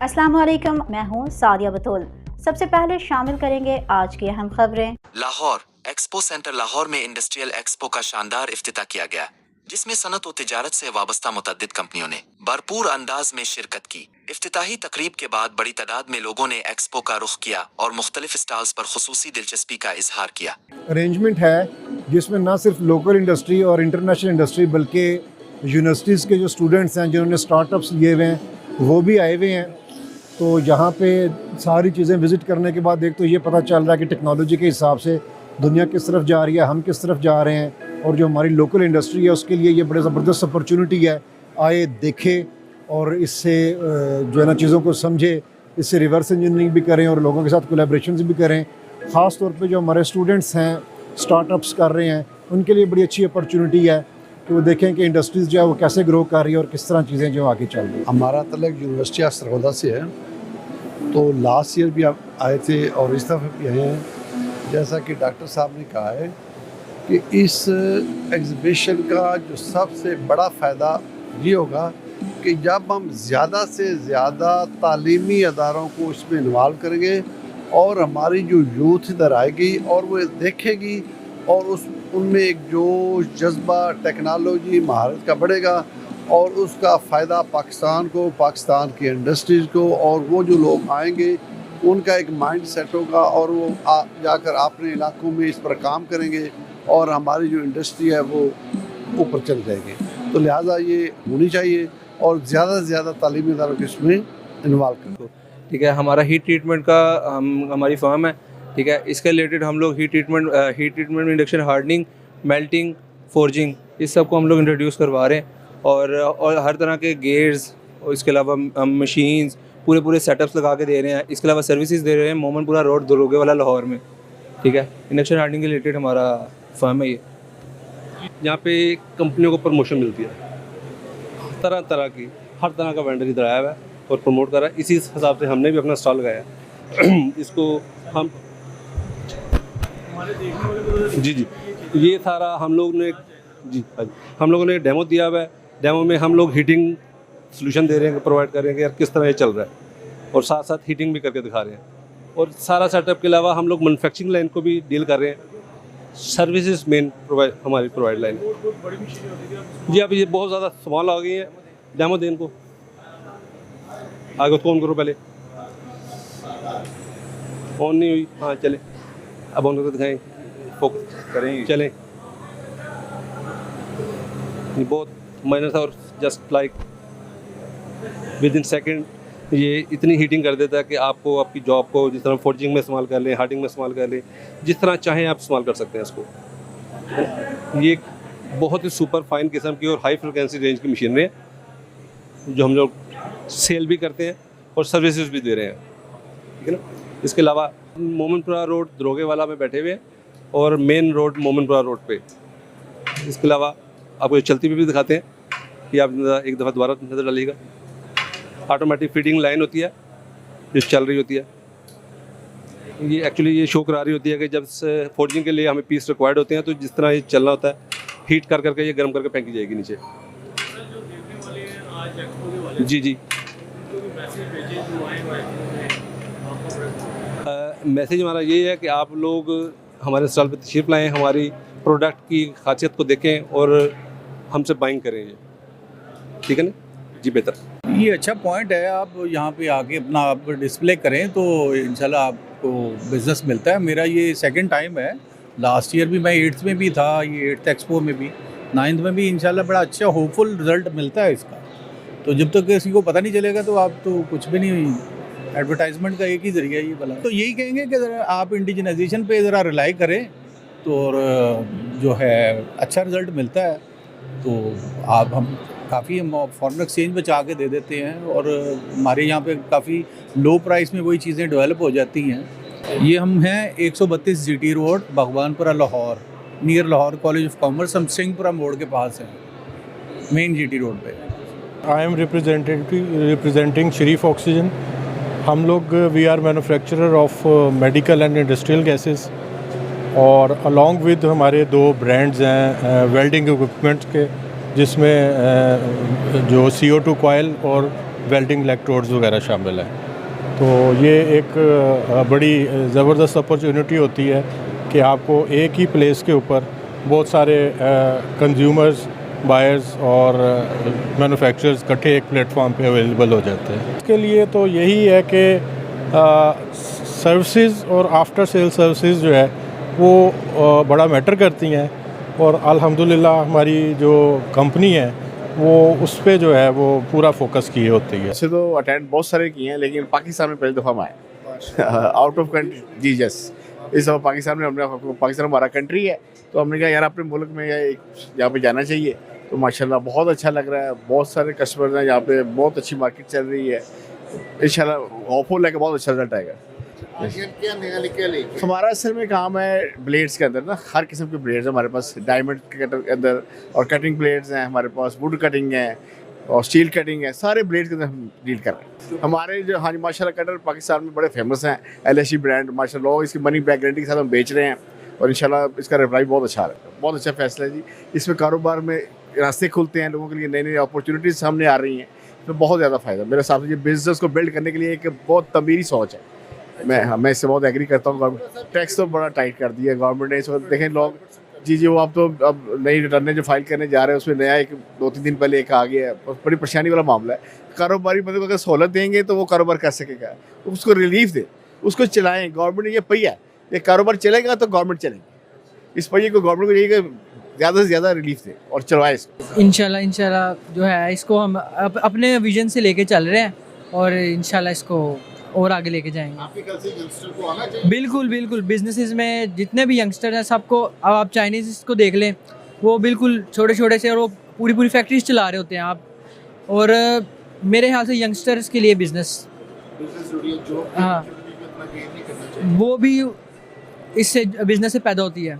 अस्सलाम वालेकुम, मैं हूँ सादिया बतूल। सबसे पहले शामिल करेंगे आज की अहम खबरें। लाहौर एक्सपो सेंटर लाहौर में इंडस्ट्रियल एक्सपो का शानदार इफ्तिताह किया गया, जिसमें सनत और तिजारत से वाबस्ता मुतअद्दिद कंपनियों ने भरपूर अंदाज में शिरकत की। इफ्तिताही तकरीब के बाद बड़ी तादाद में लोगों ने एक्सपो का रुख किया और मुख्तलिफ स्टॉल्स पर खुसूसी दिलचस्पी का इजहार किया। अरेंजमेंट है जिसमें ना सिर्फ लोकल इंडस्ट्री और इंटरनेशनल इंडस्ट्री बल्कि यूनिवर्सिटीज़ के जो स्टूडेंट्स हैं जिन्होंने स्टार्टअप्स लिए हुए हैं वो भी आए हुए हैं। तो यहाँ पे सारी चीज़ें विज़िट करने के बाद एक तो ये पता चल रहा है कि टेक्नोलॉजी के हिसाब से दुनिया किस तरफ जा रही है, हम किस तरफ जा रहे हैं, और जो हमारी लोकल इंडस्ट्री है उसके लिए ये बड़े ज़बरदस्त अपॉर्चुनिटी है। आए, देखे और इससे जो है ना चीज़ों को समझे, इससे रिवर्स इंजीनियरिंग भी करें और लोगों के साथ कोलैबोरेशंस भी करें। ख़ास तौर पे जो हमारे स्टूडेंट्स हैं स्टार्टअप्स कर रहे हैं उनके लिए बड़ी अच्छी अपॉर्चुनिटी है कि वो देखें कि इंडस्ट्रीज़ जो है वो कैसे ग्रो कर रही है और किस तरह चीज़ें जो आगे चल रही है। हमारा तलक यूनिवर्सिटी सरगोदा से है, तो लास्ट ईयर भी आप आए थे और इस दफ़े भी आए हैं। जैसा कि डॉक्टर साहब ने कहा है कि इस एग्ज़िबिशन का जो सबसे बड़ा फ़ायदा ये होगा कि जब हम ज़्यादा से ज़्यादा तालीमी अदारों को इसमें इन्वॉल्व करेंगे और हमारी जो यूथ इधर आएगी और वो देखेगी और उनमें एक जोश, जज्बा, टेक्नोलॉजी, महारत का बढ़ेगा और उसका फ़ायदा पाकिस्तान को, पाकिस्तान की इंडस्ट्रीज़ को, और वो जो लोग आएंगे उनका एक माइंड सेट होगा और वो जाकर अपने इलाकों में इस पर काम करेंगे और हमारी जो इंडस्ट्री है वो ऊपर चल जाएगी। तो लिहाजा ये होनी चाहिए और ज़्यादा से ज़्यादा तालीमी इदारों को इसमें इन्वॉल्व करें। ठीक है, हमारा हीट ट्रीटमेंट का हमारी फर्म है। ठीक है, इसके रिलेटेड हम लोग heat treatment induction hardening, melting, forging, इस सब को हम लोग इंट्रोड्यूस करवा रहे हैं और हर तरह के गेयर्स और इसके अलावा मशीन्स पूरे सेटअप्स लगा के दे रहे हैं। इसके अलावा सर्विसेज दे रहे हैं मोमनपुरा रोड दरोगे वाला लाहौर में। ठीक है, इंडक्शन हार्डनिंग के रिलेटेड हमारा फर्म है ये। यहाँ पे कंपनियों को प्रमोशन मिलती है, तरह तरह की, हर तरह का वेंडर इधर आया हुआ है और प्रमोट कर रहा है। इसी हिसाब से हमने भी अपना स्टॉल लगाया है। इसको हम जी ये सारा हम लोगों ने डेमो दिया हुआ है। डेमो में हम लोग हीटिंग सोल्यूशन दे रहे हैं, प्रोवाइड कर रहे हैं कि यार किस तरह ये चल रहा है, और साथ साथ हीटिंग भी करके दिखा रहे हैं। और सारा सेटअप के अलावा हम लोग मैन्युफैक्चरिंग लाइन को भी डील कर रहे हैं। सर्विसेज मेन हमारी प्रोवाइड लाइन जी। अब ये बहुत ज़्यादा स्मॉल आ गई हैं, डेमो दें इनको, आगे उसको ऑन करो, पहले ऑन नहीं हुई, हाँ चले, अब ऑन करके दिखाएं, फोकस करें, चलें। ये बहुत माइनर था और just like with in second ये इतनी हीटिंग कर देता है कि आपको आपकी जॉब को जिस तरह फोर्जिंग में इस्तेमाल कर लें, हार्डिंग में इस्तेमाल कर लें, जिस तरह चाहें आप इस्तेमाल कर सकते हैं इसको। ये एक बहुत ही सुपर फाइन किस्म की और हाई फ्रिक्वेंसी रेंज की मशीनरी है जो हम लोग सेल भी करते हैं और सर्विसेज भी दे रहे हैं। ठीक है ना। इसके अलावा मोमनपुरा रोड दरोगे वाला में बैठे हुए हैं और मेन रोड मोमनपुरा रोड पे। इसके अलावा आपको चलती भी दिखाते हैं कि आप एक दफ़ा दोबारा नज़र डालिएगा। ऑटोमेटिक फीडिंग लाइन होती है जो चल रही होती है। ये एक्चुअली ये शो करा रही होती है कि जब फोर्जिंग के लिए हमें पीस रिक्वायर्ड होते हैं तो जिस तरह ये चलना होता है, हीट कर करके ये गर्म करके फेंकी जाएगी नीचे। जी मैसेज हमारा ये है कि आप लोग हमारे स्टॉल पर तशरीफ़ लाएँ, हमारी प्रोडक्ट की खासियत को देखें और हमसे बाइंग करें। ये ठीक है ना जी, बेहतर। ये अच्छा पॉइंट है, आप यहाँ पे आके अपना आप डिस्प्ले करें तो इंशाल्लाह आपको बिज़नेस मिलता है। मेरा ये सेकंड टाइम है, लास्ट ईयर भी मैं 8th में भी था, ये 8th एक्सपो में भी, 9th में भी इंशाल्लाह बड़ा अच्छा होपफुल रिज़ल्ट मिलता है इसका। तो जब तक किसी को पता नहीं चलेगा तो आप तो कुछ भी नहीं, एडवर्टाइजमेंट का एक ही ज़रिया ये भला। तो यही कहेंगे कि ज़रा आप इंडिजिनाइजेशन पे ज़रा रिलाई करें तो और जो है अच्छा रिज़ल्ट मिलता है। तो आप हम काफ़ी फॉरेन एक्सचेंज बचा के दे देते हैं और हमारे यहाँ पे काफ़ी लो प्राइस में वही चीज़ें डेवलप हो जाती हैं। ये हम हैं 132 GT road, Bhagwanpura Lahore, near Lahore college of commerce. हम सिंहपुरा मोड़ के पास हैं, मेन GT रोड पे। I am representing Sharif oxygen. हम लोग we are manufacturer of medical and industrial gases और अलॉन्ग विद हमारे 2 ब्रांड्स हैं वेल्डिंग इक्विपमेंट्स के, जिसमें जो CO2 कॉयल और वेल्डिंग इलेक्ट्रोड्स वगैरह शामिल हैं। तो ये एक बड़ी ज़बरदस्त अपॉर्चुनिटी होती है कि आपको एक ही प्लेस के ऊपर बहुत सारे कंज्यूमर्स, बायर्स और मैन्युफैक्चरर्स इकट्ठे एक प्लेटफॉर्म पे अवेलेबल हो जाते हैं। इसके लिए तो यही है कि सर्विसेज और आफ्टर सेल सर्विसेज जो है वो बड़ा मैटर करती हैं, और अल्हम्दुलिल्लाह हमारी जो कंपनी है वो उस पे जो है वो पूरा फोकस किए होती है। वैसे तो अटेंड बहुत सारे किए हैं, लेकिन पाकिस्तान में पहली दफ़ा हम आए आउट ऑफ कंट्री। जी यस, इस दफ़ा पाकिस्तान में हमने, पाकिस्तान हमारा कंट्री है, तो हमने कहा यार अपने मुल्क में यहाँ पे जाना चाहिए। तो माशाल्लाह बहुत अच्छा लग रहा है, बहुत सारे कस्टमर्स हैं यहाँ पे, बहुत अच्छी मार्केट चल रही है। इंशाल्लाह होपफुल है कि बहुत अच्छा रिजल्ट आएगा। हमारा असल में काम है ब्लेड्स के अंदर ना, हर किस्म के ब्लेड्स हैं हमारे पास, डायमंड के अंदर और कटिंग ब्लेड्स हैं हमारे पास, वुड कटिंग है और स्टील कटिंग है, सारे ब्लेड्स के अंदर हम डील कर रहे हैं। हमारे जो हाँ जी माशाल्लाह कटर पाकिस्तान में बड़े फेमस हैं, LSE ब्रांड माशाल्लाह, लोग इसकी मनी बैक गारंटी के साथ हम बेच रहे हैं और इंशाल्लाह इसका रिप्लाई बहुत अच्छा आ रहा है। बहुत अच्छा फैसला है जी, इसमें कारोबार में रास्ते खुलते हैं लोगों के लिए, नई नई अपॉर्चुनिटीज़ सामने आ रही हैं, तो बहुत ज़्यादा फ़ायदा मेरे हिसाब से। ये बिज़नेस को बिल्ड करने के लिए एक बहुत तमीरी सोच है। मैं इससे बहुत एग्री करता हूँ। गवर्नमेंट टैक्स तो बड़ा टाइट कर दिया है गवर्नमेंट ने इस वक्त। देखें लोग जी वो आप तो अब नई रिटर्नें जो फाइल करने जा रहे हैं उसमें नया एक 2-3 दिन पहले एक आ गया है, बड़ी परेशानी वाला मामला है। कारोबारी बंदे को अगर सहूलत देंगे तो वो कारोबार कर सकेगा, उसको रिलीफ दे, उसको चलाएँ। गवर्नमेंट ने ये पहिया है, ये कारोबार चलेगा तो गवर्नमेंट चलेगी। इस पहिए को गवर्नमेंट को यही ज़्यादा से ज़्यादा रिलीफ दे और चलवाए इसको। इंशाल्लाह जो है इसको हम अपने विजन से लेके चल रहे हैं और इंशाल्लाह इसको और आगे लेके जाएंगे। आपके कल से यंगस्टर को आना चाहिए। बिल्कुल बिजनेसेस में जितने भी यंगस्टर हैं सबको, अब आप चाइनीज़ को देख लें, वो बिल्कुल छोटे छोटे से और वो पूरी फैक्ट्रीज चला रहे होते हैं आप। और मेरे ख्याल से यंगस्टर्स के लिए बिजनेस हाँ वो भी इससे बिजनेस से पैदा होती है।